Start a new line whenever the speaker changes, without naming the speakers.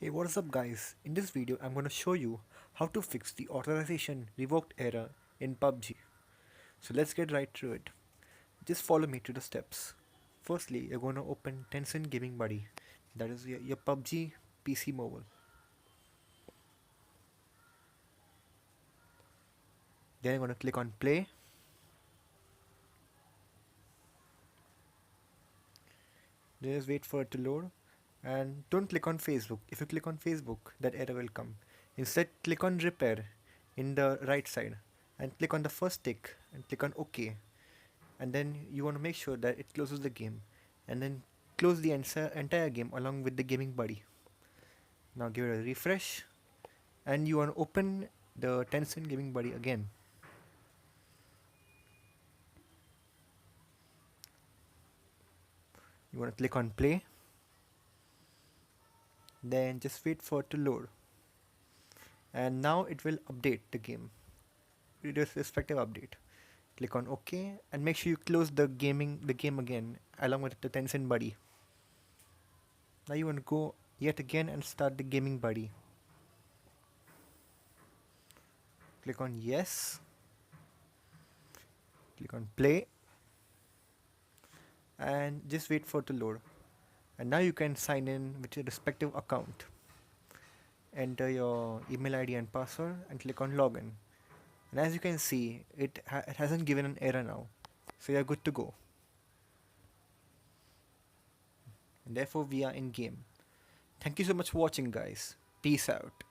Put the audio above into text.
Hey, what is up guys? In this video I'm going to show you how to fix the authorization revoked error in PUBG. So let's get right to it. Just follow me to the steps. Firstly, you're going to open Tencent Gaming Buddy, that is your PUBG PC mobile. Then you're going to click on play. Then just wait for it to load and don't click on Facebook. If you click on Facebook, that error will come. Instead, click on repair in the right side and click on the first tick and click on OK, and then you want to make sure that it closes the game and then close the entire game along with the gaming buddy. Now give it a refresh and you want to open the Tencent gaming buddy again. You want to click on play, then just wait for it to load, and now it will update the game, its respective update. Click on OK and make sure you close the game again along with the Tencent buddy. Now you want to go yet again and start the gaming buddy. Click on yes, click on play, and just wait for it to load. And now you can sign in with your respective account. Enter your email ID and password and click on login. And as you can see, it hasn't given an error now, so you're good to go. And therefore we are in game. Thank you so much for watching guys. Peace out.